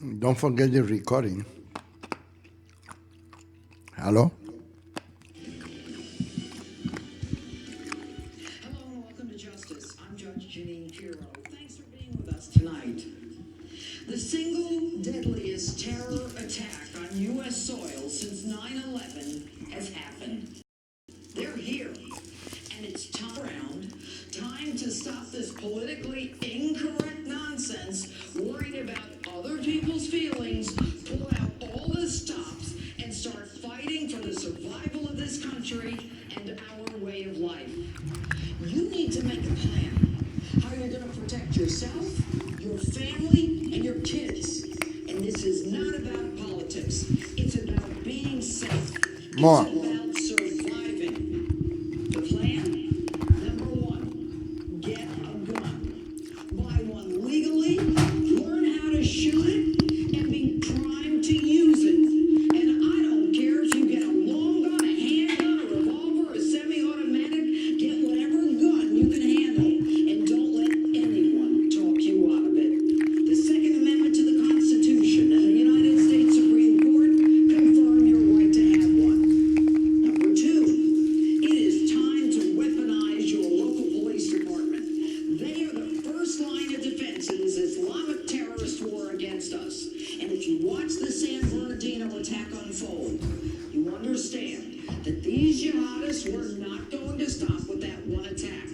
Don't forget the recording. Hello? Hello and welcome to Justice. I'm Judge Janine Pirro. Thanks for being with us tonight. The single deadliest terror attack on U.S. soil since 9/11 has happened. They're here, and it's time to stop this politically incorrect nonsense, worried about other people's feelings, pull out all the stops, and start fighting for the survival of this country and our way of life. You need to make a plan how you're going to protect yourself, your family, and your kids. And this is not about politics. It's about being safe. More. It's about surviving. The plan? Number one, get a gun. Buy one legally, learn how to shoot it, and be primed to use it. And I don't care if you get a long gun, a handgun, a revolver, a semi-automatic, get whatever gun you can handle, and don't let anyone talk you out of it. The Second Amendment to the Constitution and the United States Supreme Court confirm your right to have one. Number two, it is time to weaponize your local police department. They are the first line of defense in this Islamic terrorist war against us. And if you watch the San Bernardino attack unfold, you understand that these jihadists were not going to stop with that one attack.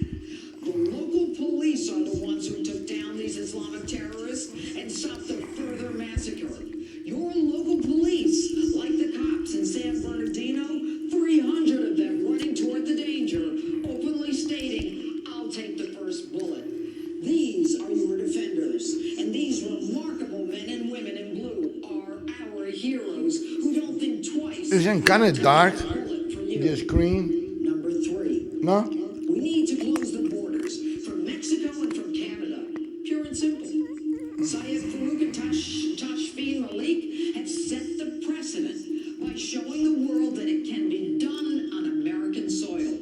The local police are the ones who took down these Islamic terrorists and stopped the further massacre. Your local police, like the cops in San Bernardino, 300 of them running toward the danger, openly stating, "I'll take the first bullet." These are your defenders, and these remarkable men and women in blue are our heroes who don't think twice. Isn't kind of dark, Take a bullet for you. the screen? Number three. No? We need to close the borders from Mexico and from Canada. Pure and simple. Syed Farouk and Tashfeen Malik have set the precedent by showing the world that it can be done on American soil.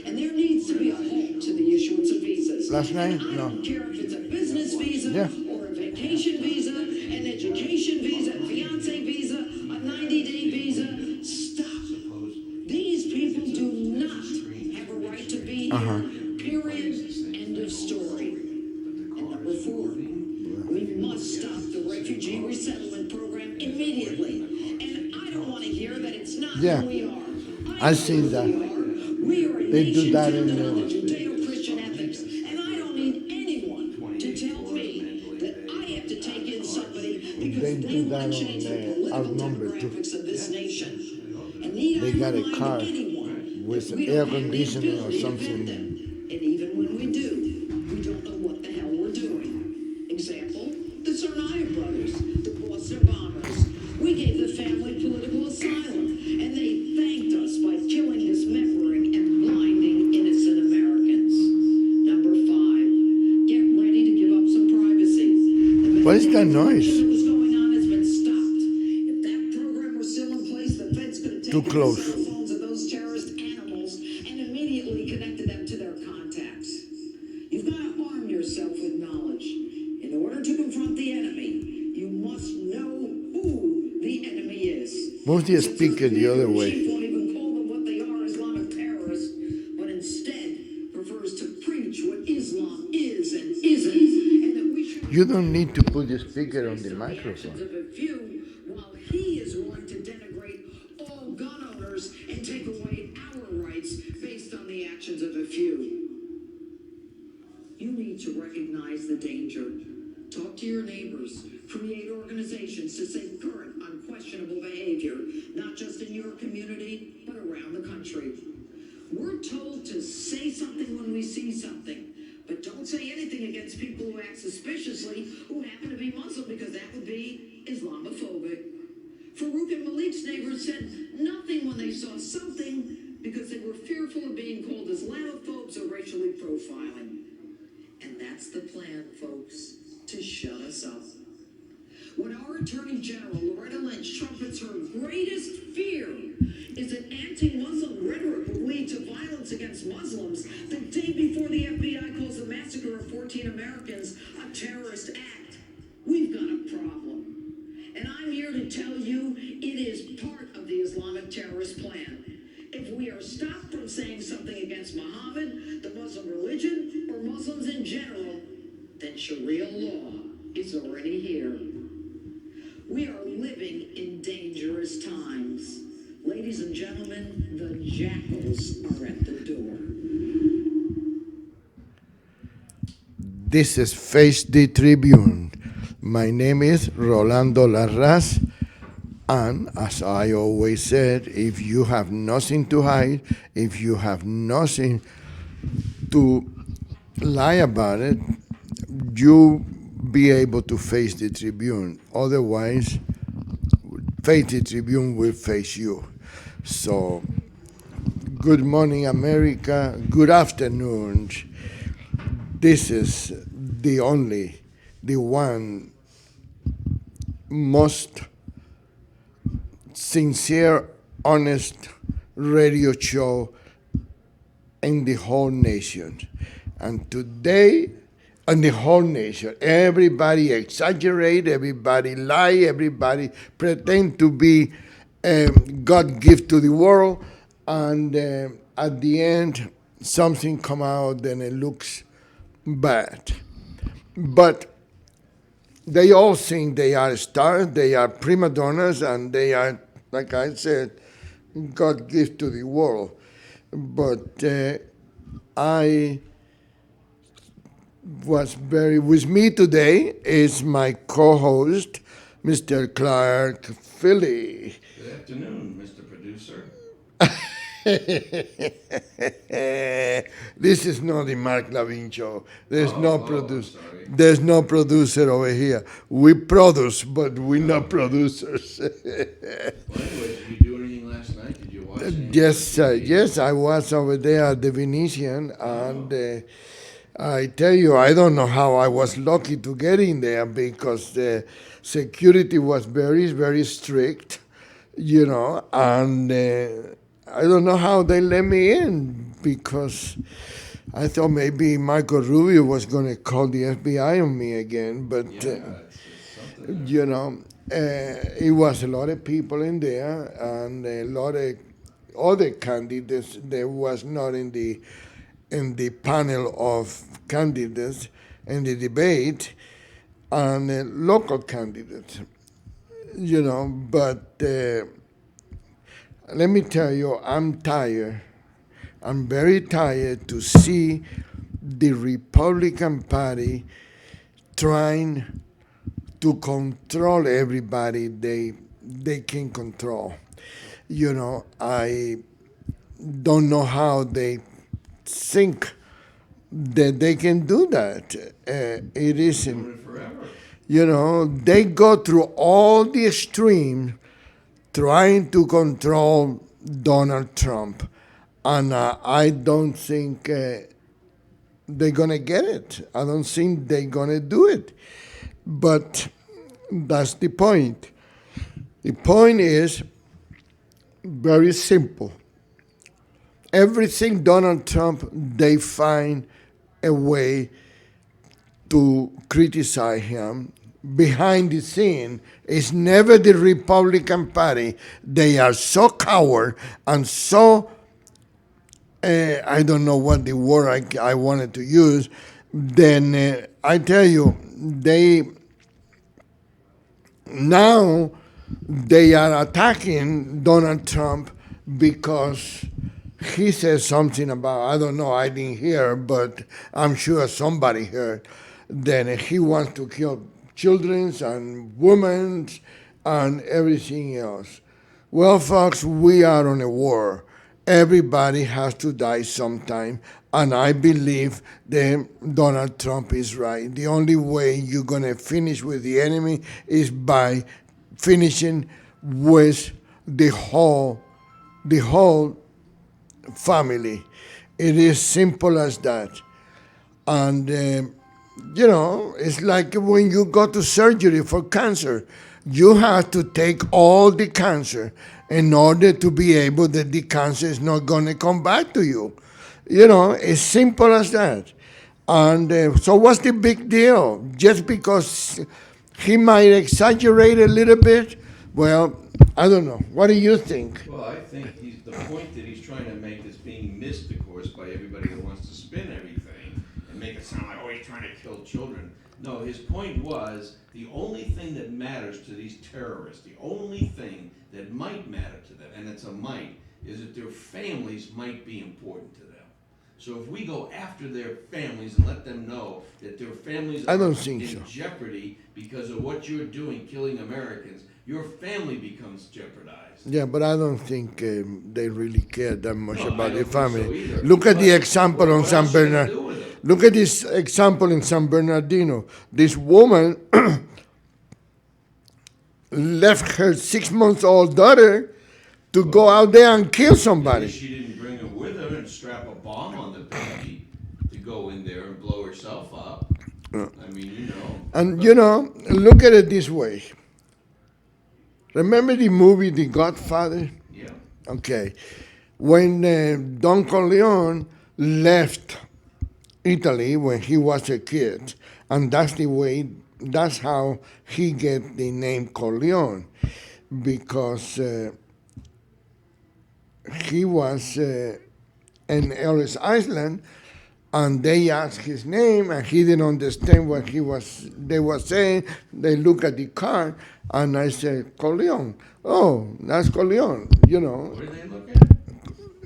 And there needs to be a halt to the issuance of visas. Last night? And I No. don't care if it's a business visa Yeah. or a vacation visa, an education visa, a fiance visa, a 90-day visa. Stop. These people do not have a right to be here. Period. End of story. And number four, we must stop the refugee resettlement program immediately. And I don't want to hear that it's not Yeah. who we are. I've seen that. We are a They do nation that founded in on the the- Judeo-Christian ethics, and I don't need anyone to tell me that I have to take in somebody because They they do want that to on change the the political outnumbered too. demographics of this nation. And need They I got a remind car anyone with that we air don't have the conditioning or ability to something. vet them. And even when we do, we don't know what the hell we're doing. Example, the Tsarnaev brothers, the Boston bombers. We gave the family political asylum, and they thanked us by killing, dismembering, and blinding innocent Americans. Number five, get ready to give up some privacy. The What is that noise? What was going on has been stopped. If that program were still in place, the feds could have Too taken close. the cell phones of those terrorist animals and immediately connected them to their contacts. You've got to arm yourself with knowledge. In order to confront the enemy, you must know who the enemy is. Move the speaker the other way. Chief won't even call them what they are, Islamic terrorists, but instead prefers to preach what Islam is and isn't, and that we should You don't need to put the speaker on the actions microphone. of a few, while he is willing to denigrate all gun owners and take away our rights based on the actions of a few. You need to recognize the danger. Talk to your neighbors. Create organizations to save current, unquestionable behavior, not just in your community, but around the country. We're told to say something when we see something, but don't say anything against people who act suspiciously who happen to be Muslim, because that would be Islamophobic. Farouk and Malik's neighbors said nothing when they saw something because they were fearful of being called Islamophobes or racially profiling. And that's the plan, folks, to shut us up. When our Attorney General, Loretta Lynch, trumpets her greatest fear is that anti-Muslim rhetoric will lead to violence against Muslims, the day before the FBI calls the massacre of 14 Americans a terrorist act, we've got a problem. and Sharia law is already here. We are living in dangerous times. Ladies and gentlemen, the jackals are at the door. This is Face the Tribune. My name is Rolando Larraz, and as I always said, if you have nothing to hide, if you have nothing to lie about it, you be able to face the Tribune. Otherwise, face the Tribune will face you. So, good morning, America. Good afternoon. This is the one most sincere, honest radio show in the whole nation. And today, in the whole nation, everybody exaggerate, everybody lie, everybody pretend to be God gift to the world, and at the end, something come out and it looks bad. But they all think they are stars, they are prima donnas, and they are, like I said, God gift to the world. But I was with me today is my co-host, Mr. Clark Philly. Good afternoon, Mr. Producer. This is not the Mark Lavin show. There's no producer. Sorry. There's no producer over here. We produce, but we're not producers. Well, anyway, did you do anything last night? Did you watch anything? Yes, I was over there at the Venetian, and I tell you, I don't know how I was lucky to get in there because the security was very, very strict, and I don't know how they let me in because I thought maybe Marco Rubio was going to call the FBI on me again, but It's something. it was a lot of people in there and a lot of other candidates that was not in the panel of candidates in the debate, and local candidates, but let me tell you, I'm tired. I'm very tired to see the Republican Party trying to control everybody they can control. I don't know how they think that they can do that. It isn't. Doing it forever. They go through all the extremes trying to control Donald Trump, and I don't think they're gonna get it. I don't think they're gonna do it. But that's the point. The point is very simple. Everything Donald Trump, they find a way to criticize him. Behind the scene is never the Republican Party. They are so coward and so, I don't know what the word I wanted to use. Then I tell you, now they are attacking Donald Trump because he says something about, I don't know, I didn't hear, but I'm sure somebody heard, that he wants to kill children and women and everything else. Well, folks, we are on a war. Everybody has to die sometime, and I believe that Donald Trump is right. The only way you're going to finish with the enemy is by finishing with the whole family. It is simple as that. And, it's like when you go to surgery for cancer, you have to take all the cancer in order to be able that the cancer is not going to come back to you. It's simple as that. And so what's the big deal? Just because he might exaggerate a little bit? Well, I don't know. What do you think? Well, I think the point that he's trying to make is being missed, of course, by everybody that wants to spin everything. And and make it sound like, oh, he's trying to kill children. No, his point was the only thing that matters to these terrorists, the only thing that might matter to them, and it's a might, is that their families might be important to them. So if we go after their families and let them know that their families I are don't think in so. jeopardy because of what you're doing, killing Americans, your family becomes jeopardized. Yeah, but I don't think they really care that much No, I about don't the think so family. either. Look at the But example on what San else are you gonna Bernardino. do with it? Look at this example in San Bernardino. This woman left her 6-month-old daughter to go out there and kill At least somebody. she didn't bring her with her and strap a bomb on the baby to go in there and blow herself up. I mean, you know. And look at it this way. Remember the movie The Godfather? Yeah. Okay. When Don Corleone left Italy when he was a kid, and that's how he get the name Corleone, because he was in Ellis Island, and they asked his name, and he didn't understand what they were saying. They look at the card, and I said, Corleone. Oh, that's Corleone, What did they look at?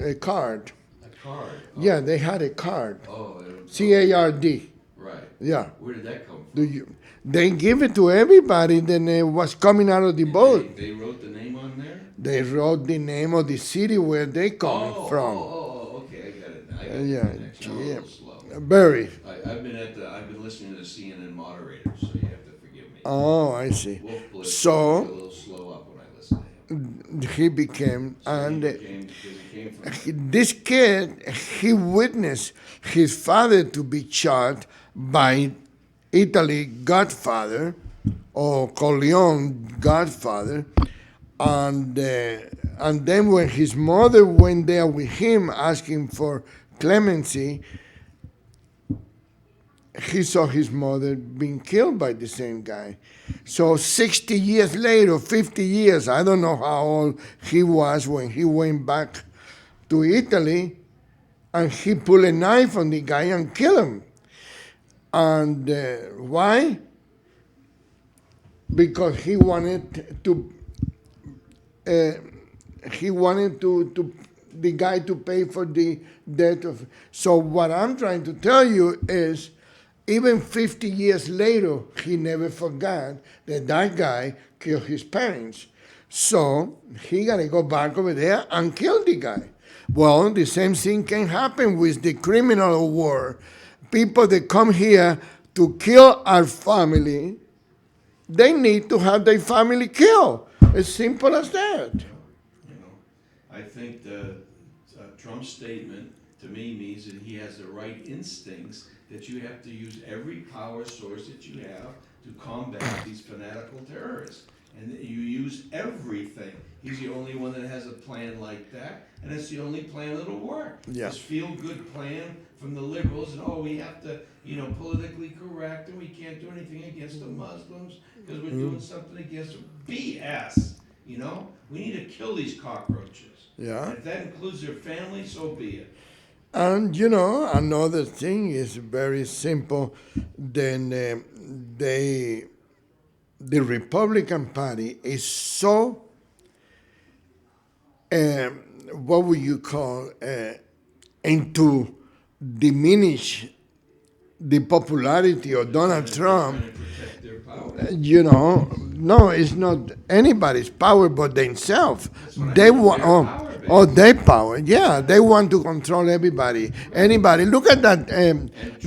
a card. A card. Oh. Yeah, they had a card. Oh, CARD. right. Yeah. Where did that come Do from? you? They give it to everybody. Then it was coming out of the boat. They wrote the name on there? They wrote the name of the city where they coming from. Okay, I got it. I got Yeah, the connection. I'm a yeah. little slow. Very. I've been listening to the CNN moderators, so you have to forgive me. Oh, I see. Wolf Blitz So- a little slow up when I listen to him. He became, So and because he came from this kid, he witnessed his father to be shot by Italy Godfather, or Corleone Godfather, and then when his mother went there with him asking for clemency, he saw his mother being killed by the same guy. So 60 years later, 50 years, I don't know how old he was when he went back to Italy, and he pulled a knife on the guy and killed him. And why? Because he wanted to the guy to pay for the death of. So what I'm trying to tell you is, even 50 years later, he never forgot that that guy killed his parents. So he got to go back over there and kill the guy. Well, the same thing can happen with the criminal war. People that come here to kill our family, they need to have their family killed. As simple as that. You know, I think the Trump's statement to me means that he has the right instincts, that you have to use every power source that you have to combat these fanatical terrorists. And you use everything. He's the only one that has a plan like that, and it's the only plan that'll work. Yeah. This feel-good plan from the liberals, and we have to, politically correct, and we can't do anything against the Muslims because we're doing something against them. BS. We need to kill these cockroaches. Yeah. And if that includes their family, so be it. And another thing is very simple. Then the Republican Party is so, what would you call, into diminish the popularity of Donald Trump. Trying to protect their power. No, it's not anybody's power but themselves. what I They mean, want, their power base. their power. Yeah, they want to control everybody. Anybody. Look at that,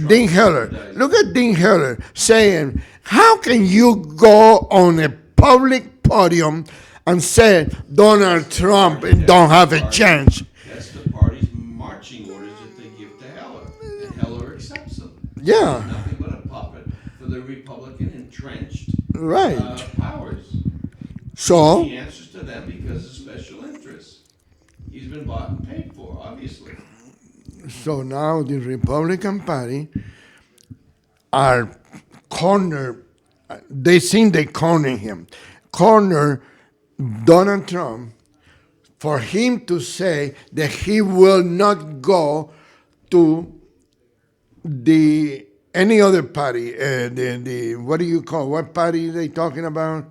Dean Heller. Look at Dean Heller saying, "How can you go on a public podium and say Donald Trump don't have a chance?" That's the party's marching orders that they give to Heller, and Heller accepts them. Yeah. He's nothing but a puppet for the Republican entrenched Right. powers. So. He answers to them because of special interests. He's been bought and paid for, obviously. So now the Republican Party are cornered. They think they corner him. Corner Donald Trump for him to say that he will not go to the any other party, the what do you call, what party they talking about?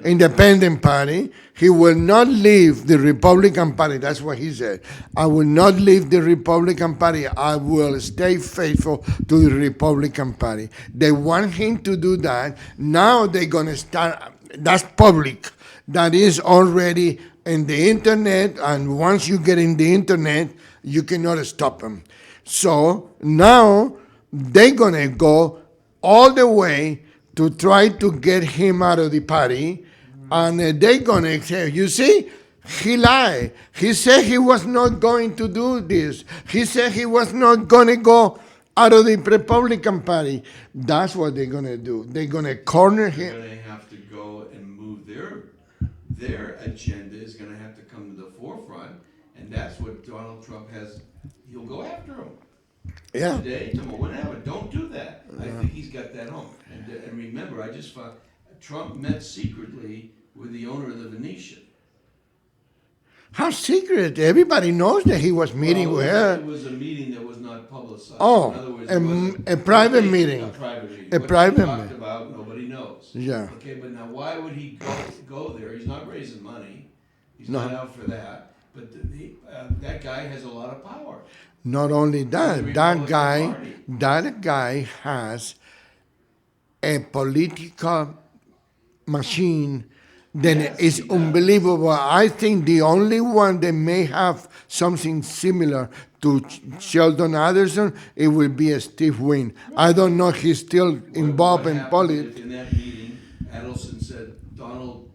Independent party. He will not leave the Republican Party. That's what he said. I will not leave the Republican Party. I will stay faithful to the Republican Party. They want him to do that. Now they're gonna start. That's public. That is already in the internet, and once you get in the internet, you cannot stop them. So now they're gonna go all the way to try to get him out of the party, and they're gonna say, you see, he lied. He said he was not going to do this. He said he was not gonna go out of the Republican Party. That's what they're gonna do. They're gonna corner They're him. gonna have to go and move their agenda is gonna have to come to the forefront, and that's what Donald Trump has. He'll go after him. Yeah. Today, tomorrow, whenever. Don't do that. I think he's got that home. And remember, I just found Trump met secretly with the owner of the Venetian. How secret? Everybody knows that he was meeting with It her. was a meeting that was not publicized. Oh, In other words, a it wasn't- a private meeting. A private meeting. A What private they talked meeting. about, nobody knows. Yeah. Okay, but now why would he go there? He's not raising money. He's No. not out for that. But that guy has a lot of power. Not only The that, Republican Party. that guy has a political machine that Yes, is he does. unbelievable. I think the only one that may have something similar to Sheldon Adelson, it will be Steve Wynn. I don't know if he's still involved What in happens politics. if in that meeting, Adelson said, Donald,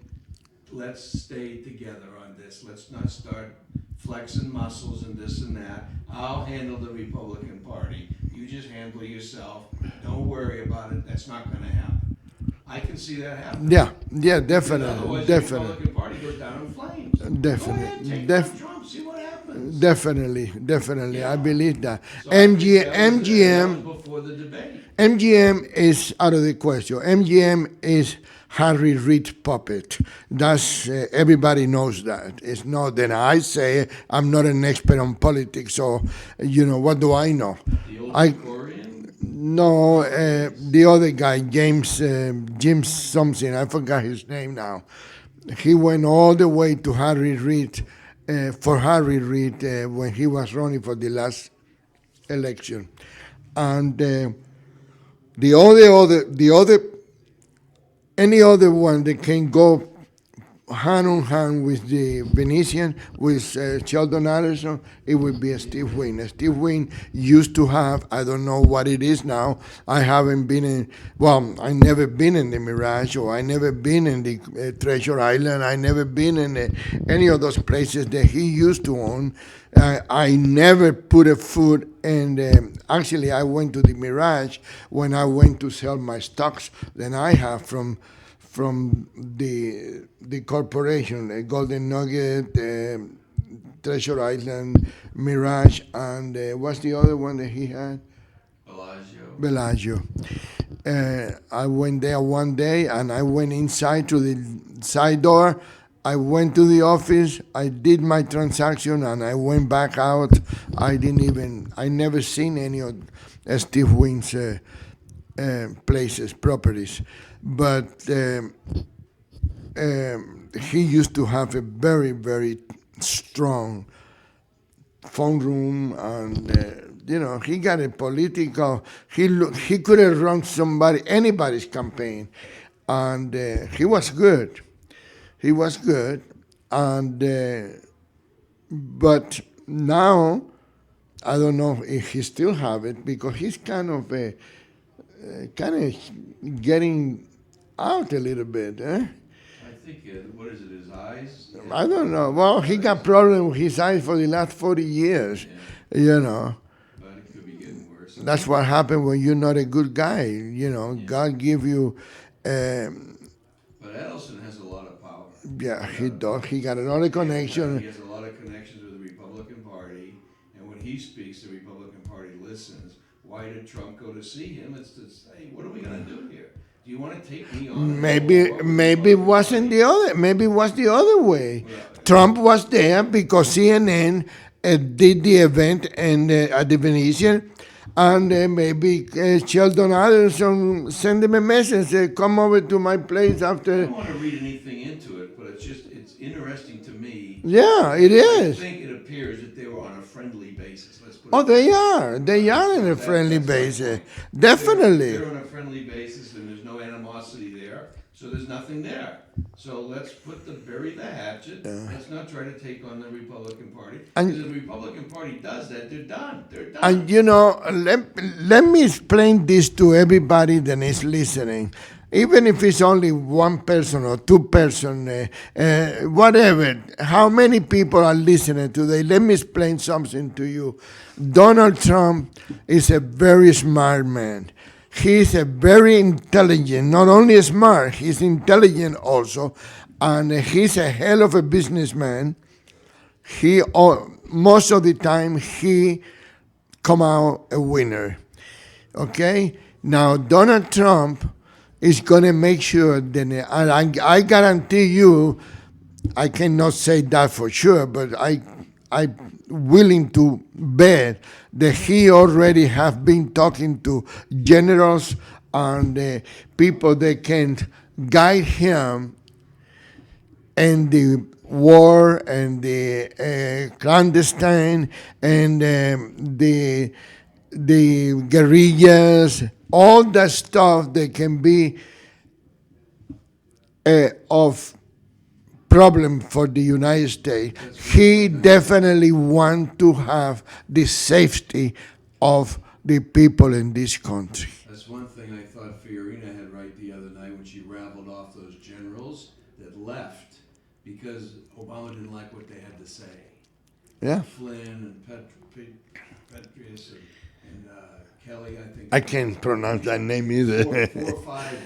let's stay together on this. Let's not start flexing muscles and this and that. I'll handle the Republican Party. You just handle it yourself. Don't worry about it. That's not gonna happen. I can see that happening. Yeah, definitely, Otherwise, the definitely. Republican Party goes down in flames. Definitely. Go ahead, take Def- down Trump, see what happens. Definitely, I Yeah. believe that. So I think that was- MGM, that was before the debate. MGM is out of the question. MGM is Harry Reid puppet. That's everybody knows that. It's not that I say I'm not an expert on politics, so what do I know? The old I Korean, no the other guy James something, I forgot his name now. He went all the way to Harry Reid for Harry Reid when he was running for the last election, and the other any other one that can go hand on hand with the Venetian, with Sheldon Adelson, it would be a Steve Wynn. Steve Wynn used to have, I don't know what it is now. I haven't been I never been in the Mirage, or I never been in the Treasure Island. I never been in any of those places that he used to own. I never put a foot in. Actually, I went to the Mirage when I went to sell my stocks that I have from the corporation, Golden Nugget, Treasure Island, Mirage, and what's the other one that he had? Bellagio. I went there one day, and I went inside to the side door. I went to the office, I did my transaction, and I went back out. I never seen any of Steve Wynn's places, properties. But he used to have a very, very strong phone room, and he got a political. He could have run anybody's campaign, and he was good. He was good, and but now I don't know if he still have it, because he's kind of getting out a little bit. I think, what is it, his eyes? I don't know. Well, he got problem with his eyes for the last 40 years. But it could be getting worse. That's what happened when you're not a good guy. God give you. But Adelson has a lot of power. Yeah, he does. He got another He connection. has a lot of connections with the Republican Party, and when he speaks, the Republican Party listens. Why did Trump go to see him? It's to say, what are we going to do here? Do you want to take me on? Maybe it wasn't the other. Maybe it was the other way. Trump was there because CNN did the event at the Venetian, and maybe Sheldon Adelson send him a message, say, come over to my place I after. don't want to read anything into it, but it's interesting to me. Yeah, it I is. think it appears that they were on a friendly basis. Let's put it Oh, that way. they are. They are in So a friendly that's my basis. point. If Definitely. they're on a friendly basis and there's no animosity there, so there's nothing there. So let's bury the hatchet. Let's not try to take on the Republican Party. And- Because if the Republican Party does that, they're done. They're done. And let me explain this to everybody that is listening. Even if it's only one person or two person, whatever, how many people are listening today? Let me explain something to you. Donald Trump is a very smart man. He's a very intelligent, not only smart, he's intelligent also, and he's a hell of a businessman. Most of the time he come out a winner. Okay? Now, Donald Trump is going to make sure that, and I guarantee you, I cannot say that for sure, but I'm willing to bet that he already have been talking to generals and people that can guide him and the war and the clandestine and the guerrillas, all that stuff that can be of problem for the United States. He definitely want to have the safety of the people in this country. That's one thing I thought Fiorina had right the other night when she raveled off those generals that left because Obama didn't like what they had to say. Yeah. Flynn and Petraeus and Kelly, I think. I can't pronounce that name four either. or five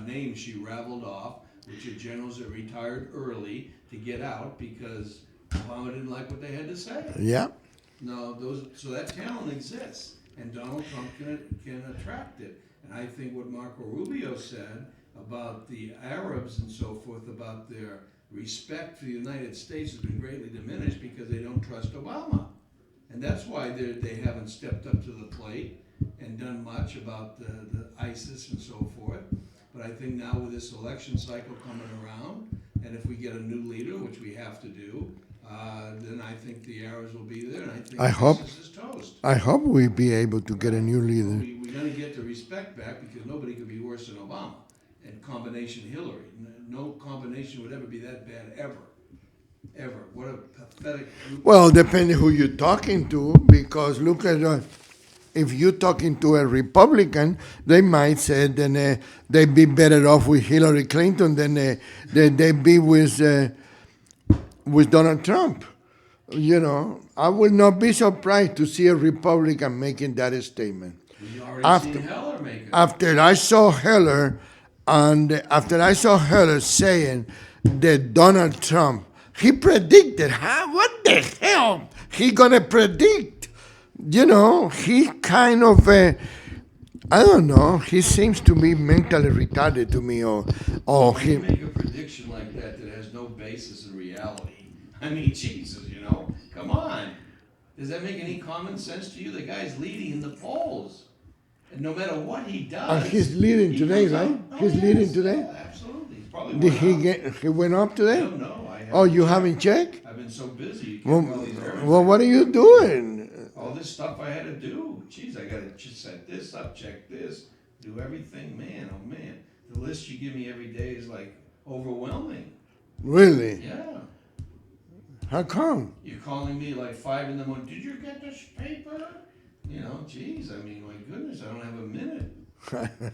names she raveled off, which are generals that retired early to get out because Obama didn't like what they had to say. Yeah. No, so that talent exists, and Donald Trump can attract it. And I think what Marco Rubio said about the Arabs and so forth, about their respect for the United States, has been greatly diminished because they don't trust Obama. And that's why they haven't stepped up to the plate and done much about the ISIS and so forth. But I think now with this election cycle coming around, and if we get a new leader, which we have to do, then I think the Arabs will be there, and I think ISIS is toast. I hope we be able to get a new leader. We're going to get the respect back because nobody could be worse than Obama and combination Hillary. No combination would ever be that bad, ever. Ever. What a pathetic group. Well, depending who you're talking to, because look at if you're talking to a Republican, they might say then they'd be better off with Hillary Clinton than they'd be with Donald Trump. You know, I would not be surprised to see a Republican making that statement. We already seen Heller make it. After I saw Heller saying that Donald Trump, he predicted, what the hell? He gonna predict? You know, he kind of, I don't know, he seems to be mentally retarded to me, or When he. you make a prediction like that has no basis in reality, I mean, Jesus, come on. Does that make any common sense to you? The guy's leading in the polls. And no matter what he does. And he's leading today, comes right? out- Oh, He's yes, leading today? yeah, absolutely. He's probably Did went up. he went up today? I don't know. Oh, you haven't checked? I've been so busy. You Well, can't all these errands. well, what are you doing? All this stuff I had to do. Jeez, I gotta just set this up, check this, do everything. Man, oh man. The list you give me every day is like overwhelming. Really? Yeah. How come? You're calling me like 5 in the morning. Did you get this paper? Geez, I mean, my goodness, I don't have a minute.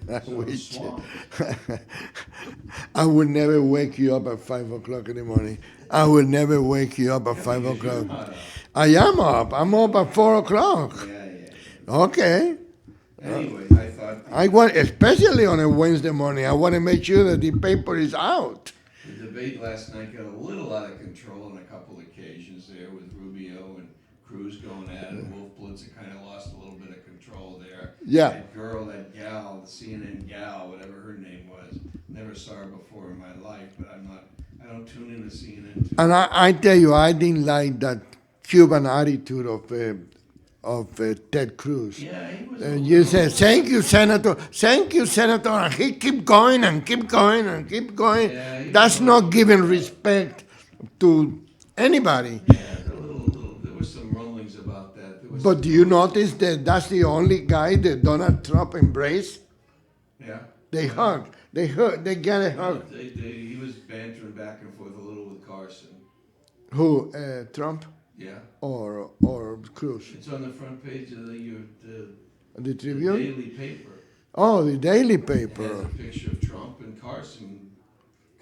I So I'm wish. swamped. I would never wake you up at 5 o'clock in the morning. I would never wake you up at Yeah, 5 because you're o'clock. not up. I am up. I'm up at 4 o'clock. Yeah. Okay. Anyway, I thought I want, especially on a Wednesday morning, I want to make sure that the paper is out. the debate last night got a little out of control on a couple occasions there with Rubio and Cruz going at it. Wolf Blitzer kind of lost a little bit of control there. Yeah. That gal, the CNN gal, whatever her name was, never saw her before in my life, but I don't tune into CNN too. And I tell you, I didn't like that Cuban attitude of of Ted Cruz. Yeah, he was. And you say, "Thank you, Senator. Thank you, Senator." And he keep going and keep going and keep going. Yeah, he That's was not giving respect to anybody. Yeah, there was some rumblings about that. There was But do you notice that that's the only guy that Donald Trump embraced? yeah. They hug. They hug. They get a Well, hug. he was bantering back and forth a little with Carson. Who? Trump Yeah, or Cruz? it's on the front page of the The Tribune. daily paper. Oh, the daily It has paper. a picture of Trump and Carson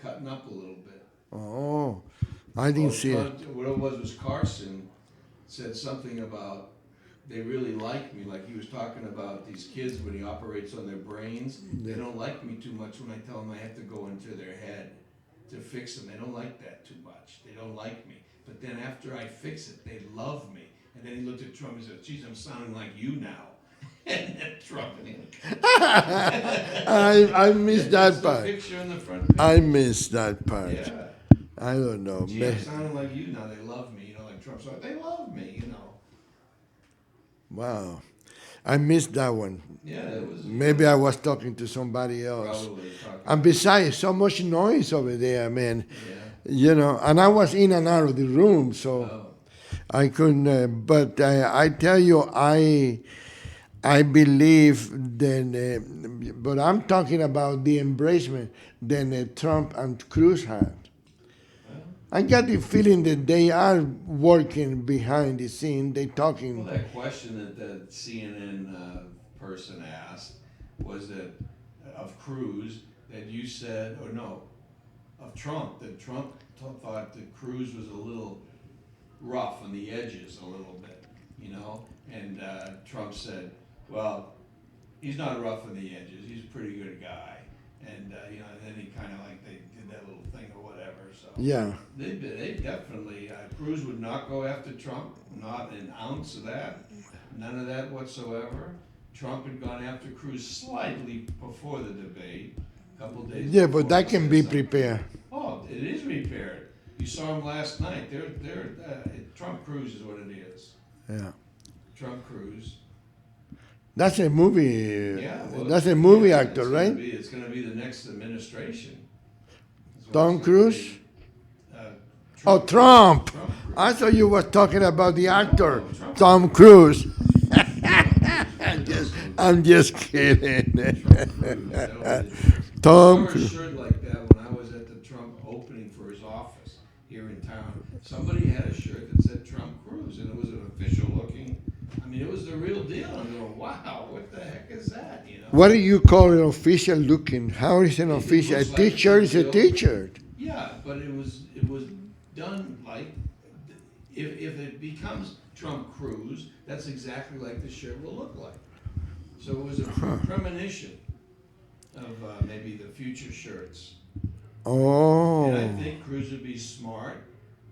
cutting up a little bit. Oh, I didn't see it. What it was Carson said something about they really like me. Like he was talking about these kids when he operates on their brains. They don't like me too much when I tell them I have to go into their head to fix them. They don't like that too much. They don't like me. But then after I fix it, they love me. And then he looked at Trump and said, "Geez, I'm sounding like you now." And then Trump and he I missed that That's the part. picture on the front page. I missed that part. Yeah. I don't know. Gee, I'm sounding like you now. They love me. You know, like Trump's like, they love me, you know. Wow. I missed that one. Yeah, it was Maybe I was talking to somebody else. probably talking. And besides, so much noise over there, man. Yeah. You know, and I was in and out of the room, so Oh. I couldn't. But I tell you, I believe that. But I'm talking about the embracement that Trump and Cruz had. I got the feeling that they are working behind the scene. They talking. Well, that question that CNN person asked was that of Cruz that you said, or no, of Trump, that Trump thought that Cruz was a little rough on the edges a little bit, you know? And Trump said, well, he's not rough on the edges. He's a pretty good guy. And, you know, and then he kind of like, they did that little thing or whatever, so. Yeah. They definitely, Cruz would not go after Trump, not an ounce of that, none of that whatsoever. Trump had gone after Cruz slightly before the debate, a couple days Yeah, before but that he can said be something. prepared. Oh, it is repaired. You saw him last night. Trump Cruz is what it is. Yeah. Trump Cruz. That's a movie. Yeah. Well, That's a movie yeah, actor, right? It's going to be the next administration. That's what Tom it's gonna Cruise? be. Oh, Trump. Trump Cruise. I thought you were talking about the actor, No, Trump. Tom Cruise. I'm just kidding. I Tom wore a Cruise. shirt like that when I was at the Trump opening for his office here in town. Somebody had a shirt that said Trump Cruise, and it was an official looking. I mean, it was the real deal. I'm going, wow, what the heck is that? You know? What do you call an official looking? How is an official? A looks like a t-shirt is a real- t-shirt. Yeah, but it was done like if it becomes Trump Cruise, that's exactly like the shirt will look like. So it was a premonition of maybe the future shirts. Oh. And I think Cruz would be smart.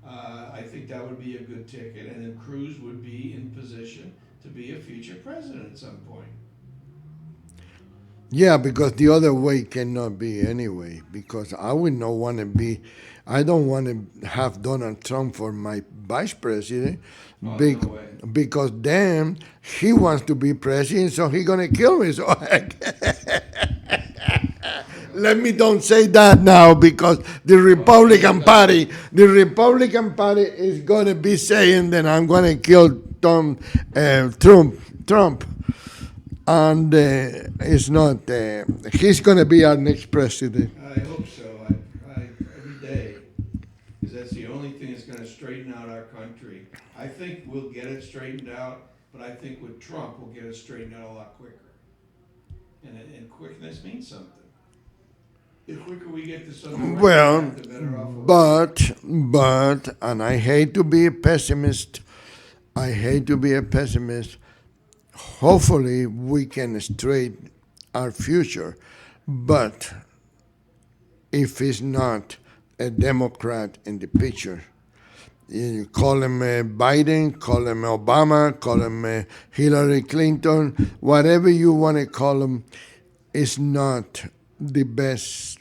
I think that would be a good ticket, and then Cruz would be in position to be a future president at some point. Yeah, because the other way cannot be anyway. Because I would not want to be. I don't want to have Donald Trump for my vice president. Oh, bec- no way. Because then he wants to be president, so he's gonna kill me. So let me don't say that now, because the Republican Party is gonna be saying that I'm gonna kill Trump, and it's not. He's gonna be our next president. I hope so. Every day, because that's the only thing that's going to straighten out our country. I think we'll get it straightened out, but I think with Trump, we'll get it straightened out a lot quicker. And quickness means something. The quicker we get this on the right Well, track, the better off we'll be. but, and I hate to be a pessimist. Hopefully, we can straighten our future. But if it's not a Democrat in the picture, you call him Biden, call him Obama, call him Hillary Clinton, whatever you want to call him, is not the best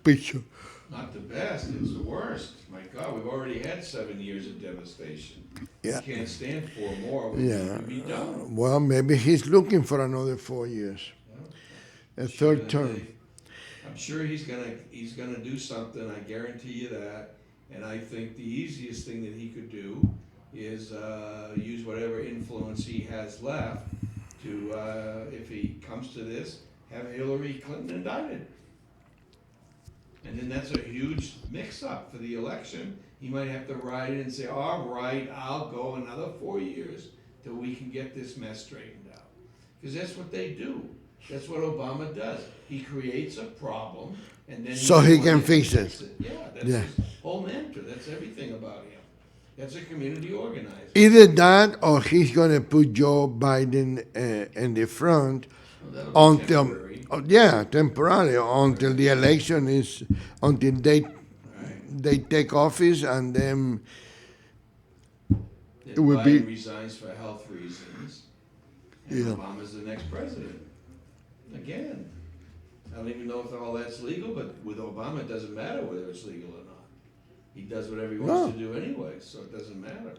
picture. Not the best, it's the worst. My God, we've already had 7 years of devastation. Yeah. He can't stand four more. We need Yeah. to be done. Well, maybe he's looking for another 4 years, a Sure third that term. I'm sure he's gonna do something. I guarantee you that. And I think the easiest thing that he could do is use whatever influence he has left to, if he comes to this, have Hillary Clinton indicted. And then that's a huge mix-up for the election. He might have to write it and say, all right, I'll go another 4 years till we can get this mess straightened out. Because that's what they do. That's what Obama does. He creates a problem and then So he goes can in fix and it. Yeah, that's Yeah. his whole mentor. That's everything about him. That's a community organizer. Either that or he's going to put Joe Biden in the front Well, that'll be until, temporary. yeah, temporarily, until the election is, until Right. they take office, and then Then it will Biden be, resigns for health reasons, and yeah. Obama's the next president. Again, I don't even know if all that's legal, but with Obama, it doesn't matter whether it's legal or not. He does whatever he wants to do anyway, so it doesn't matter.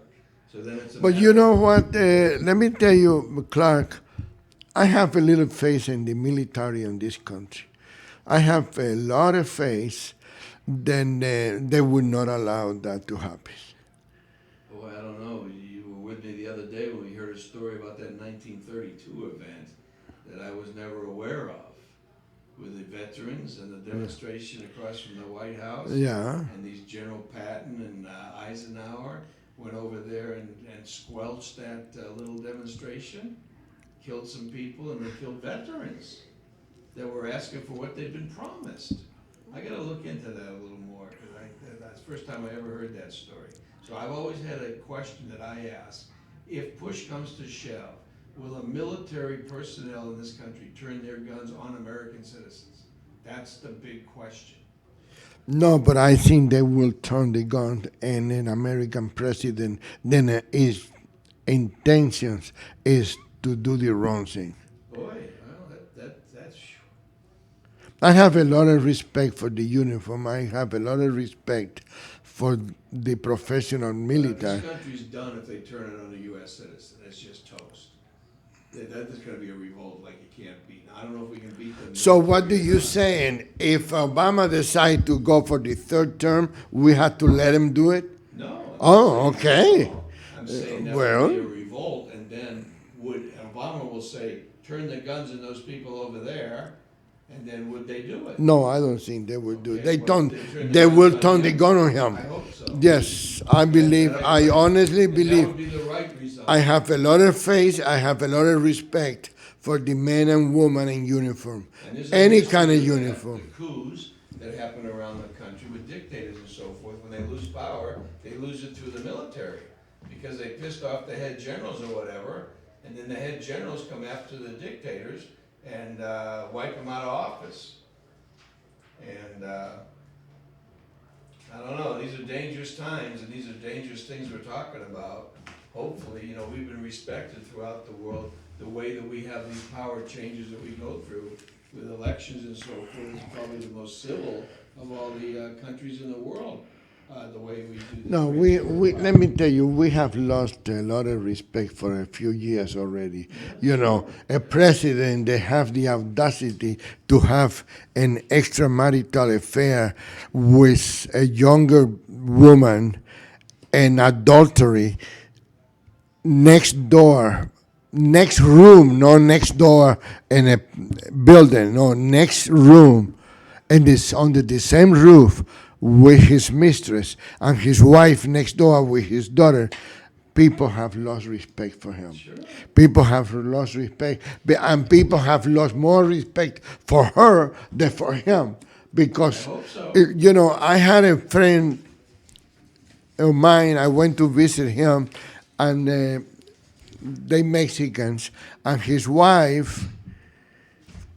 So then it's a But matter. you know what? Let me tell you, Clark, I have a little faith in the military in this country. I have a lot of faith. Then they would not allow that to happen. Boy, I don't know. You were with me the other day when we heard a story about that 1932 event that I was never aware of, with the veterans and the demonstration across from the White House. Yeah. And these General Patton and Eisenhower went over there and squelched that little demonstration, killed some people, and they killed veterans that were asking for what they'd been promised. I got to look into that a little more, because that's the first time I ever heard that story. So I've always had a question that I ask: if push comes to shove, will a military personnel in this country turn their guns on American citizens? That's the big question. No, but I think they will turn the gun, and an American president, then his intentions is to do the wrong thing. Boy, well, that's. I have a lot of respect for the uniform. I have a lot of respect for the professional military. This country's done if they turn it on a U.S. citizen. It's just toast. That is going to be a revolt like you can't beat. I don't know if we can beat them. So what do you saying? If Obama decide to go for the third term, we have to let him do it? No. Oh, okay. I'm saying that well. would be a revolt, and then Obama will say, turn the guns in those people over there, and then would they do it? No, I don't think they will do it. Okay, They well, will turn turn the the guns gun on on him. him. I hope so. Yes, I believe. I honestly And that believe. would be the right result. I have a lot of faith. I have a lot of respect for the men and women in uniform, And there's a any history kind of of that. uniform. The coups that happen around the country with dictators and so forth, when they lose power, they lose it through the military, because they pissed off the head generals or whatever, and then the head generals come after the dictators and wipe them out of office. And I don't know, these are dangerous times, and these are dangerous things we're talking about. Hopefully, we've been respected throughout the world. The way that we have these power changes that we go through with elections and so forth is probably the most civil of all the countries in the world, the way we do this. No, let me tell you, we have lost a lot of respect for a few years already. A president, they have the audacity to have an extramarital affair with a younger woman and adultery next door, next room, no next door in a building, no next room, and it's under the same roof with his mistress and his wife next door with his daughter. People have lost respect for him. Sure. People have lost respect, and people have lost more respect for her than for him. Because, I hope so. I had a friend of mine, I went to visit him, and they Mexicans, and his wife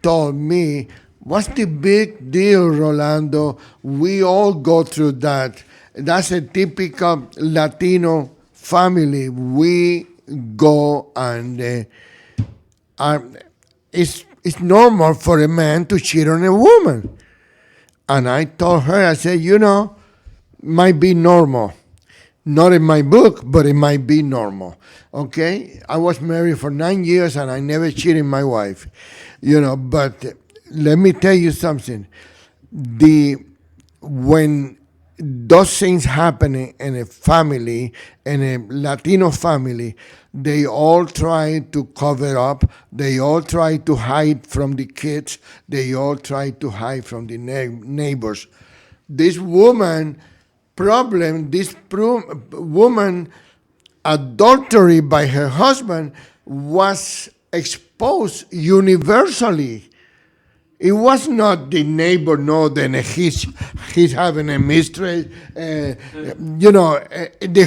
told me, "What's the big deal, Rolando? We all go through that. That's a typical Latino family. We go and it's normal for a man to cheat on a woman." And I told her, I said, might be normal. Not in my book, but it might be normal. Okay? I was married for 9 years and I never cheated my wife. But let me tell you something. The When those things happen in a family, in a Latino family, they all try to cover up. They all try to hide from the kids. They all try to hide from the neighbors. This woman woman adultery by her husband was exposed universally. It was not the neighbor know that he's having a mistress. The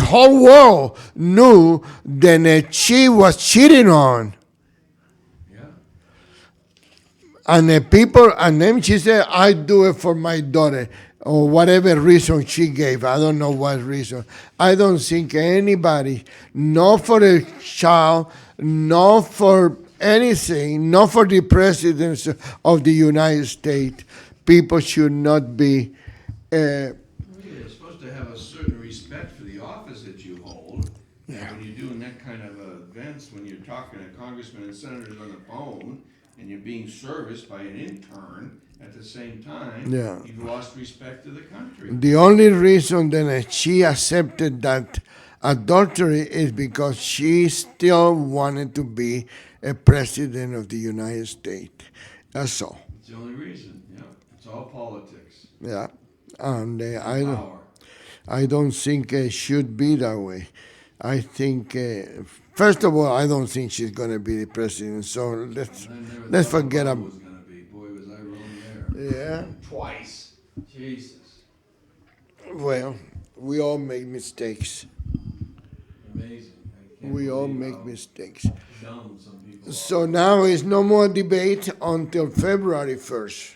whole world knew that she was cheating on. Yeah. And and then she said, I do it for my daughter, or whatever reason she gave. I don't know what reason. I don't think anybody, not for a child, not for anything, not for the president of the United States, people should not be. You're supposed to have a certain respect for the office that you hold. And when you're doing that kind of events, when you're talking to congressmen and senators on the phone, and you're being serviced by an intern at the same time, Yeah. you've lost respect to the country. The only reason that she accepted that adultery is because she still wanted to be a president of the United States. That's all. It's the only reason, yeah. It's all politics. Yeah, and Power. I don't think it should be that way. I think, first of all, I don't think she's going to be the president. So let's forget Obama about. was gonna be. Boy, was I wrong there. Yeah. Twice. Jesus. Well, we all make mistakes. Amazing. I can't We all believe make how mistakes. dumb some people are. So now it's no more debate until February 1st.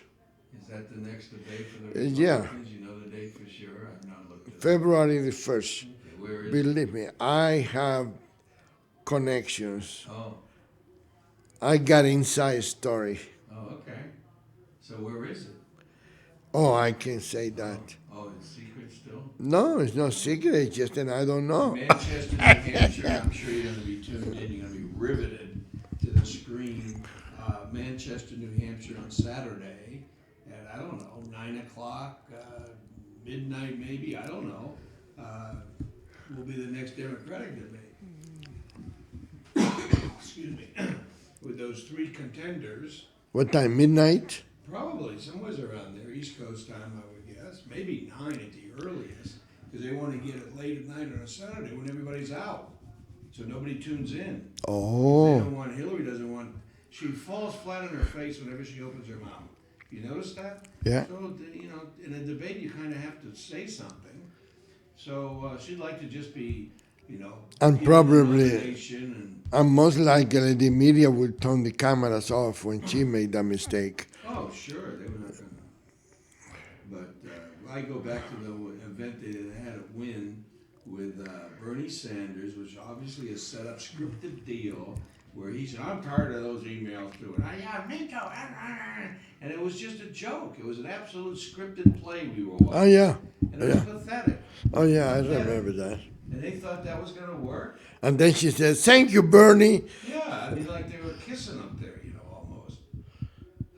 Is that the next debate for the Yeah. Republicans? You know the date for sure? I've not looked at it. February the 1st. Okay, where is it? Believe me, I have connections. Oh, I got inside story. okay. So where is it? Oh, I can't say that. Oh, it's secret still? No, it's not secret. It's just that I don't know. Manchester, New Hampshire, I'm sure you're gonna be tuned in, you're gonna be riveted to the screen. Manchester, New Hampshire on Saturday at, I don't know, 9 o'clock, midnight maybe, I don't know. Will be the next Democratic debate. Excuse me, with those three contenders, What time? Midnight? probably somewhere around there, East Coast time, I would guess, maybe 9 at the earliest, because they want to get it late at night on a Saturday when everybody's out, so nobody tunes in. They Oh, don't want, Hillary doesn't want, she falls flat on her face whenever she opens her mouth. You notice that? yeah. So, in a debate, you kind of have to say something. So, she'd like to just be, And give probably- a nomination And most likely the media will turn the cameras off when she made that mistake. oh, sure, they were not gonna. But, I go back to the event they had at Wynn with, Bernie Sanders, which obviously is set up scripted deal, where he said, I'm tired of those emails too, and yeah, me too, and it was just a joke, it was an absolute scripted play we were watching. Oh, yeah. And it was Yeah. pathetic, Oh, yeah, I remember that. and they thought that was gonna work. And then she said, thank you, Bernie. Yeah, I mean, like they were kissing up there, almost.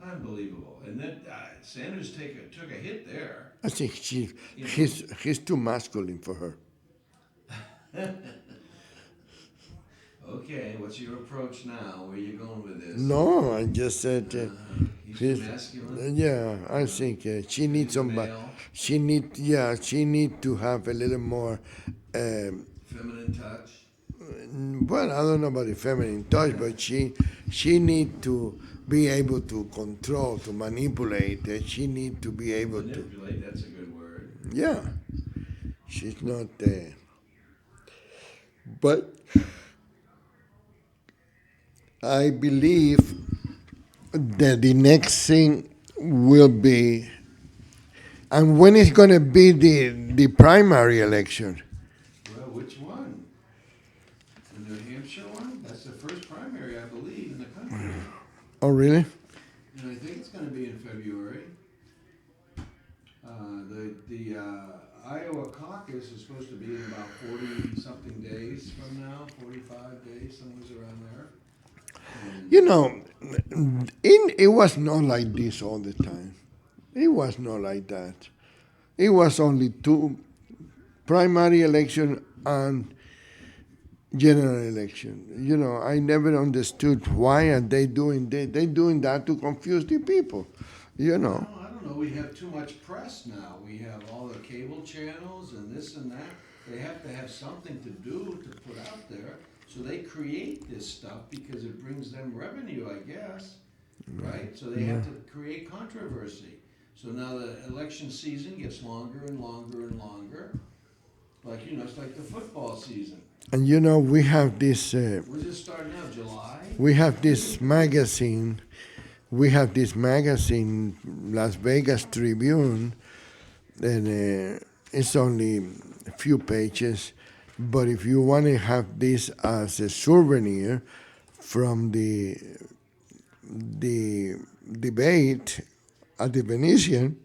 Unbelievable. And then Sanders took a hit there. I think he's too masculine for her. Okay, what's your approach now? Where you going with this? No, I just said, He's he's- masculine. yeah, I think she needs somebody. Male, She need to have a little more. feminine touch. Well, I don't know about the feminine touch, but she need to be able to control, to manipulate. She need to be able to. Manipulate, that's a good word. Yeah, she's not. But I believe that the next thing will be, and when is going to be the primary election? Well, which one? The New Hampshire one? That's the first primary, I believe, in the country. Oh, really? And I think it's going to be in February. Iowa caucus is supposed to be in about 40-something days from now, 45 days, somewhere around there. And You know, it was not like this all the time. It was not like that. It was only two primary election and general election. You know, I never understood why are they doing that. They doing that to confuse the people. You know. well, I don't know, we have too much press now. We have all the cable channels and this and that. They have to have something to do to put out there. So they create this stuff because it brings them revenue, I guess, right? So they have to create controversy. So now the election season gets longer and longer and longer. Like, it's like the football season. And you know, we have this. When's it starting now, July? We have this magazine. We have this magazine, Las Vegas Tribune, and it's only a few pages. But if you want to have this as a souvenir from the debate at the Venetian,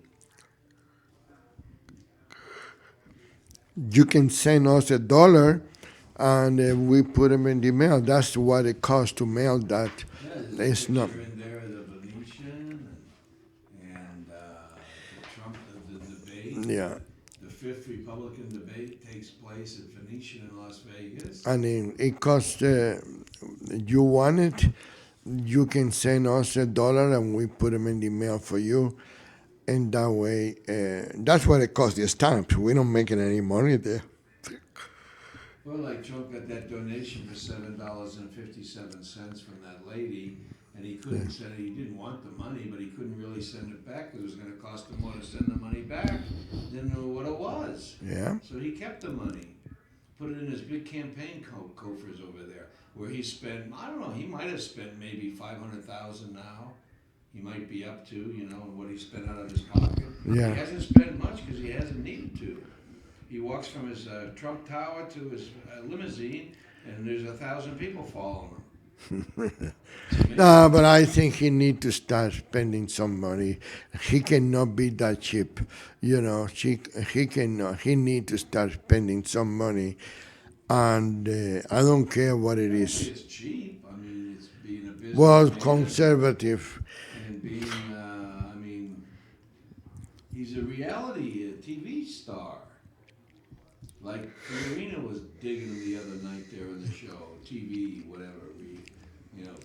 you can send us $1 and we put them in the mail. That's what it costs to mail that. Yeah, there's It's a not. picture in there of the Venetian and the Trump, the debate. Yeah. The fifth Republican debate takes place at Venetian in Las Vegas. I mean, it costs, you want it, you can send us $1 and we put them in the mail for you. And that way, that's what it costs, the stamps. We don't make any money there. Well, like Trump got that donation for $7.57 from that lady, and he couldn't send it. He didn't want the money, but he couldn't really send it back because it was going to cost him more to send the money back. Didn't know what it was. Yeah. So he kept the money, put it in his big campaign coffers over there, where he spent, I don't know, he might have spent maybe $500,000 now. He might be up to, what he spent out of his pocket. Yeah. He hasn't spent much because he hasn't needed to. He walks from his Trump Tower to his limousine, and there's 1,000 people following him. No, but I think he need to start spending some money. He cannot be that cheap, he cannot. He need to start spending some money, and I don't care what it is. It's cheap. I mean, it's being a business. Well, conservative. And being, he's a reality TV star. Like Fiorina was digging him the other night there in the show, TV, whatever,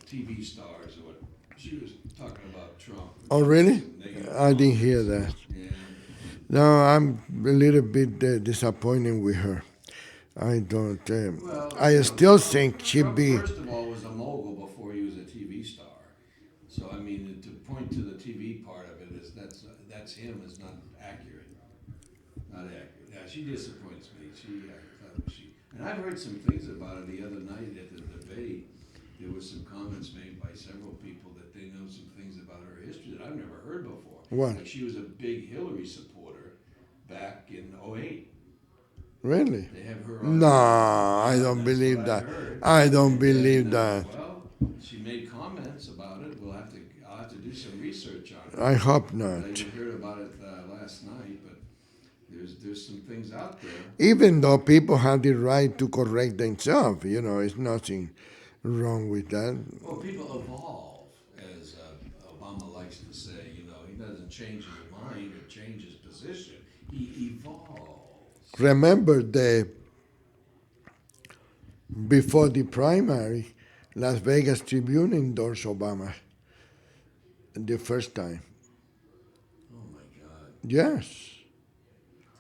TV stars or what. She was talking about Trump. Oh, really? Negative I didn't comments. hear that. And No, I'm a little bit disappointed with her. I don't. I still think she'd Trump, be. first of all, was a mogul before he was a TV star. So I mean, to point to the TV part of it is that's him is not accurate. Not accurate. Yeah, she disappoints me. And I've heard some things about her the other night at the debate. There was some comments made by several people that they know some things about her history that I've never heard before. What? Like she was a big Hillary supporter back in '08. Really? They have her on. No, I don't That's believe what that. heard. I don't believe And, that. Well, she made comments about it. I'll have to do some research on it. I hope I not. didn't hear about it last night, but there's some things out there. Even though people have the right to correct themselves, it's nothing wrong with that. Well, people evolve, as Obama likes to say. He doesn't change his mind or change his position. He evolves. Remember before the primary, Las Vegas Tribune endorsed Obama the first time. Oh my God. Yes.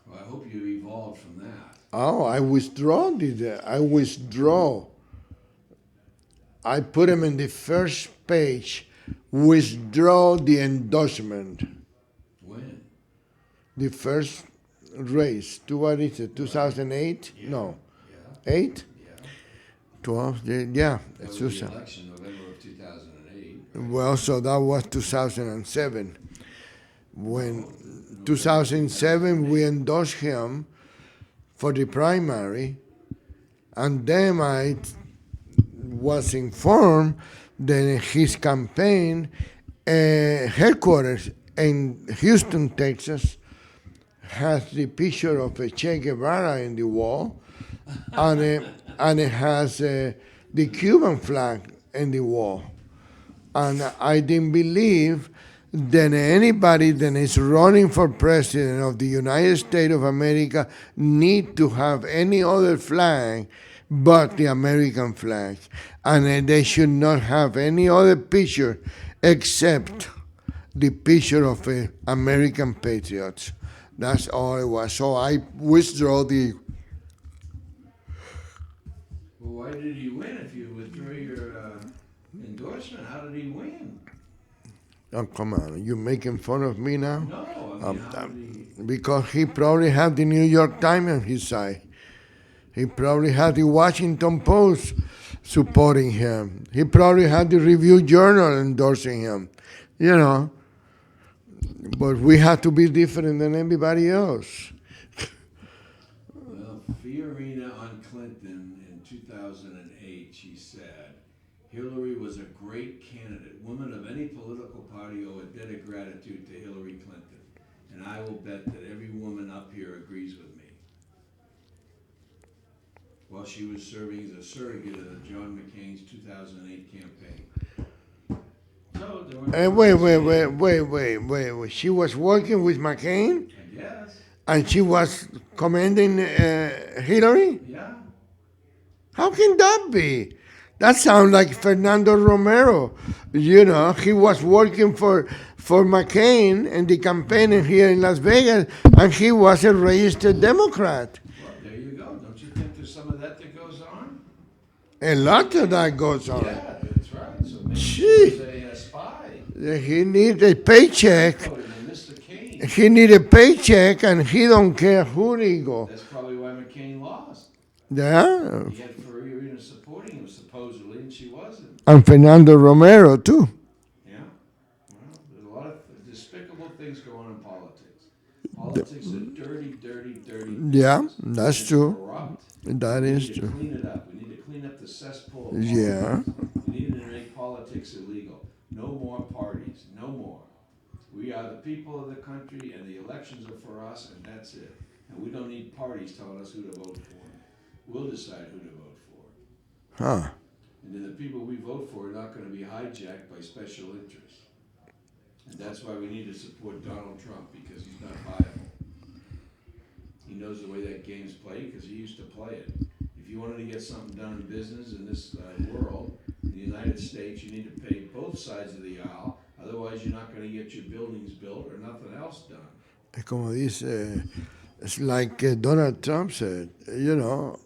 Well, I hope you evolved from that. Oh, I withdraw. I put him in the first page. Withdraw the endorsement. When? The first race. What is it? 2008? Yeah. No, Yeah. 8, Yeah. 12. Yeah, That was it's the 2000. election, November of 2008. Well, so that was 2007. When 2007 we endorsed him for the primary, and then I was informed that his campaign headquarters in Houston, Texas, has the picture of a Che Guevara in the wall, and it has the Cuban flag in the wall. And I didn't believe that anybody that is running for president of the United States of America need to have any other flag but the American flag. And they should not have any other picture except the picture of American patriots. That's all it was. So I withdraw the. Well, why did he win if you withdrew your endorsement? How did he win? Oh, come on. You making fun of me now? No, I mean, how did he? Because he probably had the New York Times on his side. He probably had the Washington Post supporting him. He probably had the Review Journal endorsing him. You know. But we have to be different than everybody else. Well, Fiorina on Clinton in 2008, she said, Hillary was a great candidate. Women of any political party owe a debt of gratitude to Hillary Clinton. And I will bet that every woman up here agrees with me. While she was serving as a surrogate of John McCain's 2008 campaign. So there were Wait. She was working with McCain? Yes. And she was commending Hillary? Yeah. How can that be? That sounds like Fernando Romero. You know, he was working for McCain in the campaign here in Las Vegas, and he was a registered Democrat. Well, there you go. Don't you think there's some of that goes on? A lot of that goes on. Yeah, that's right. So maybe Gee. he was a spy. He need a paycheck. Oh, and Mr. Kane. He need a paycheck, and he don't care who he go. That's probably why McCain lost. Yeah, He had Fiorina supporting him supposedly, and she wasn't. and Fernando Romero too. Yeah. Well, there's a lot of despicable things going on in politics. Politics is dirty. Yeah, business. that's It's true. corrupt. That We is need to true. clean it up. We need to clean up the cesspool. of Yeah. politics. We need to make politics illegal. No more parties. No more. We are the people of the country, and the elections are for us, and that's it. And we don't need parties telling us who to vote for. We'll decide who to vote for. Huh. And then the people we vote for are not going to be hijacked by special interests. And that's why we need to support Donald Trump, because he's not viable. He knows the way that game's played because he used to play it. If you wanted to get something done in business in this world, in the United States, you need to pay both sides of the aisle. Otherwise, you're not going to get your buildings built or nothing else done. Como dice, it's like Donald Trump said, you know,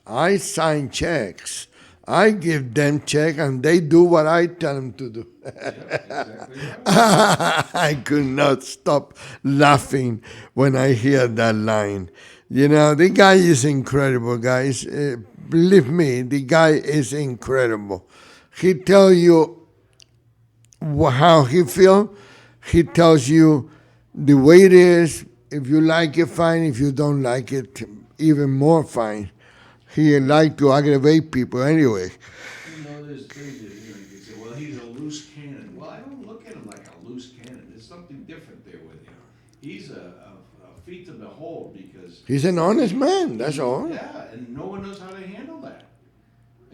I sign checks. I give them check and they do what I tell them to do. Exactly right. I could not stop laughing when I hear that line. You know, the guy is incredible, guys. Believe me, the guy is incredible. He tells you how he feels. He tells you the way it is. If you like it, fine. If you don't like it, even more fine. He like to aggravate people anyway. You know, there's things that, you can say, well, he's a loose cannon. Well, I don't look at him like a loose cannon. There's something different there with him. He's a feat to behold because... He's an honest man, that's all. Yeah, and no one knows how to handle that.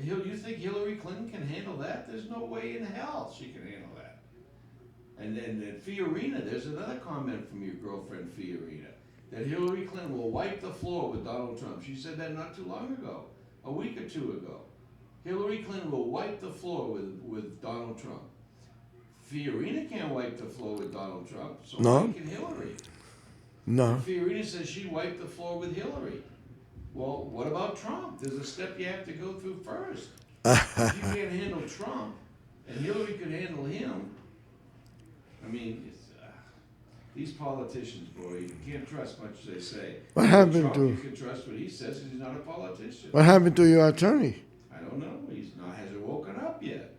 You think Hillary Clinton can handle that? There's no way in hell she can handle that. And Fiorina, there's another comment from your girlfriend Fiorina, that Hillary Clinton will wipe the floor with Donald Trump. She said that not too long ago, a week or two ago. Hillary Clinton will wipe the floor with Donald Trump. Fiorina can't wipe the floor with Donald Trump, so No. why can Hillary? No. Fiorina says she wiped the floor with Hillary. Well, what about Trump? There's a step you have to go through first. If you can't handle Trump, and Hillary could handle him, I mean, these politicians, boy, you can't trust much as they say. What happened Trump, to- You can trust what he says because he's not a politician. What happened to your attorney? I don't know. Hasn't woken up yet.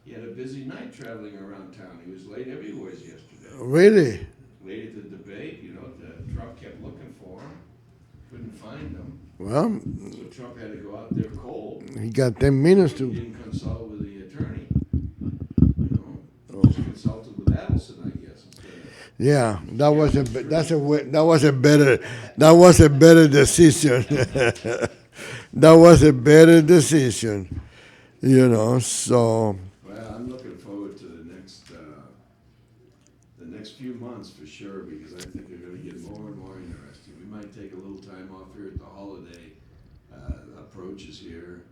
He had a busy night traveling around town. He was late everywhere yesterday. Really? Late at the debate, Trump kept looking for him. Couldn't find him. Well, So Trump had to go out there cold. he got 10 minutes He to. didn't consult with the attorney. Just consulted with Adelson, I guess, instead Yeah, that was a better decision. That was a better decision. So Well, I'm looking forward to the next few months for sure, because I think they're gonna get more and more interesting. We might take a little time off here at the holiday, approaches here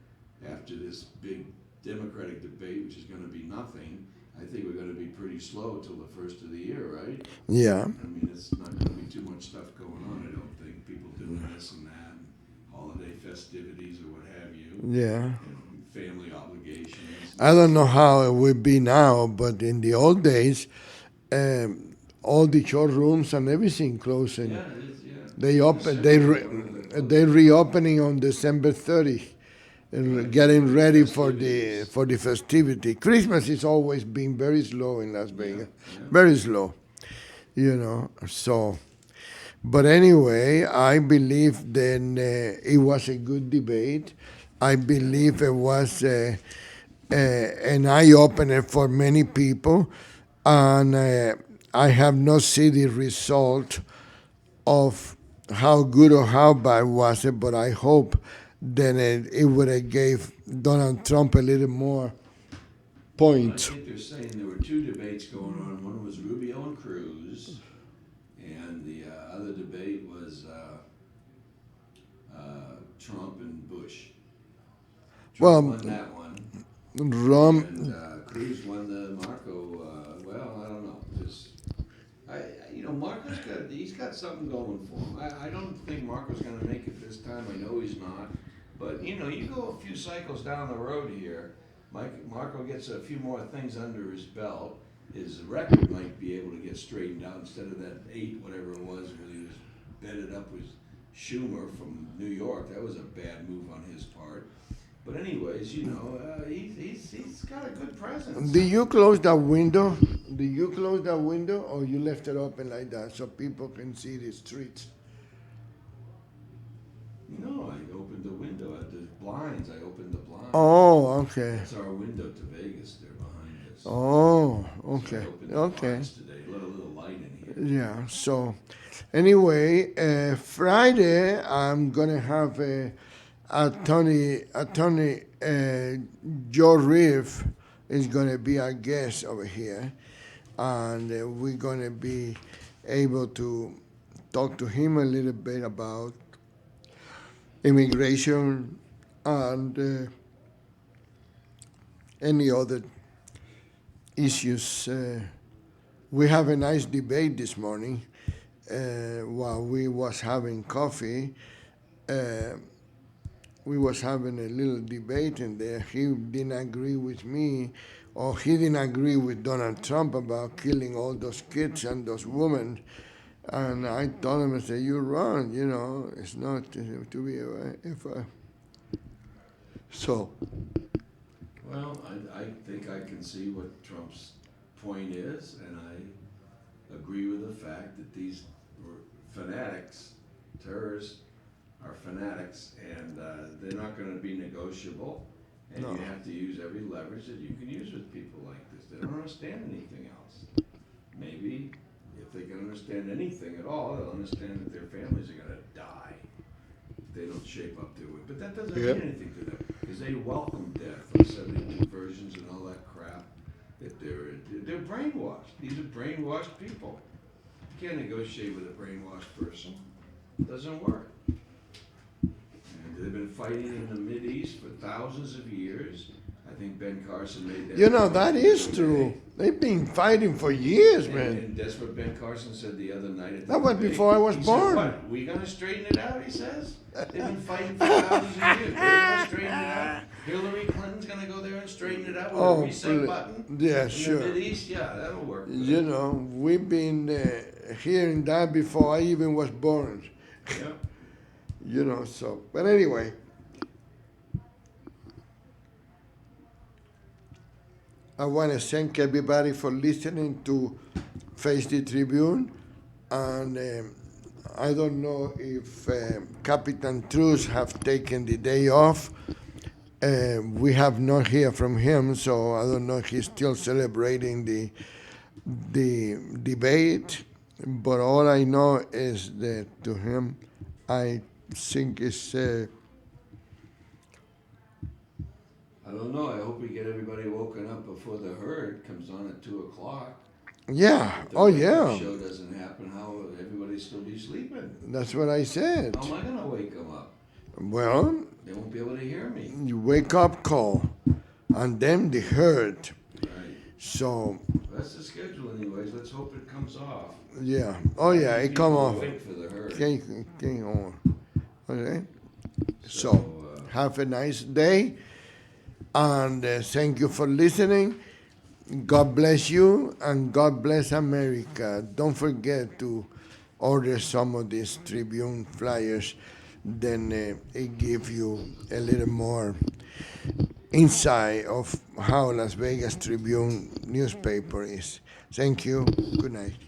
after this big Democratic debate, which is gonna be nothing. I think we're gonna be pretty slow till the first of the year, right? yeah, I mean, it's not gonna be too much stuff going on, I don't think, people doing this and that, and holiday festivities or what have you, yeah. and family obligations. I don't know how it would be now, but in the old days, all the showrooms and everything closing. Yeah, it is, yeah. They open. December, They reopening on December 30th, and getting ready for the festivity. Christmas is always been very slow in Las Vegas, yeah. very slow. So, but anyway, I believe then it was a good debate. I believe it was an eye opener for many people, and I have not seen the result of how good or how bad was it, but I hope then it would have gave Donald Trump a little more I points. think they're saying there were two debates going on. One was Rubio and Cruz, and the other debate was Trump and Bush. Well, Trump won that one, Rum, and Cruz won the Marco. Well, I don't know. Just Marco's he's got something going for him. I don't think Marco's going to make it this time. I know he's not. But you go a few cycles down the road here. Marco gets a few more things under his belt. His record might be able to get straightened out instead of that 8, whatever it was, when he was bedded up with Schumer from New York. That was a bad move on his part. But anyways, he's got a good presence. did you close that window? Did you close that window, or you left it open like that so people can see the streets? No, I opened the window at the blinds. I opened the blinds. Oh, okay. That's our window to Vegas. They're behind us. Oh, So okay. I opened the Okay. blinds today. Let a little light in here. Yeah. So, anyway, Friday I'm gonna have attorney Joe Reeve is gonna be our guest over here, and we're gonna be able to talk to him a little bit about immigration and any other issues. We have a nice debate this morning while we was having coffee. We was having a little debate in there. He didn't agree with me, or he didn't agree with Donald Trump about killing all those kids and those women. And I told him, I said, "You're wrong. It's not to be so." Well, I think I can see what Trump's point is, and I agree with the fact that these fanatics, terrorists, are fanatics, and they're not going to be negotiable. And No. you have to use every leverage that you can use with people like this. They don't understand anything else. Maybe if they can understand anything at all, they'll understand that their families are going to die if they don't shape up to it. But that doesn't Yep. mean anything to them, because they welcome death for 72 versions and all that crap. That they're brainwashed. These are brainwashed people. You can't negotiate with a brainwashed person. It doesn't work. And they've been fighting in the Mideast for thousands of years. I think Ben Carson made that. That is true. They've been fighting for years, man. And that's what Ben Carson said the other night. At the That was debate. before I was He born. Said, what? We gonna straighten it out? He says. They've been fighting for thousands of years. We're gonna straighten it out. Hillary Clinton's gonna go there and straighten it out with a reset button. yeah, In sure. the Mideast, yeah, that'll work. We've been hearing that before I even was born. Yeah. So. But anyway. I want to thank everybody for listening to Face the Tribune. And I don't know if Captain Truth have taken the day off. We have not heard from him, so I don't know if he's still celebrating the debate. But all I know is that to him, I think it's I don't know, I hope we get everybody woken up before the herd comes on at 2 o'clock. yeah. If the Oh wake-up yeah. show doesn't happen, how will everybody still be sleeping? That's what I said. How am I gonna wake them up? Well, They won't be able to hear me. you wake up call, and then the herd. Right. So That's the schedule anyways, let's hope it comes off. yeah. Oh yeah. It come People off. awake for the herd. Came on. Okay. So So, have a nice day, and thank you for listening. God bless you, and God bless America. Don't forget to order some of these Tribune flyers. Then it gives you a little more insight of how Las Vegas Tribune newspaper is. Thank you. Good night.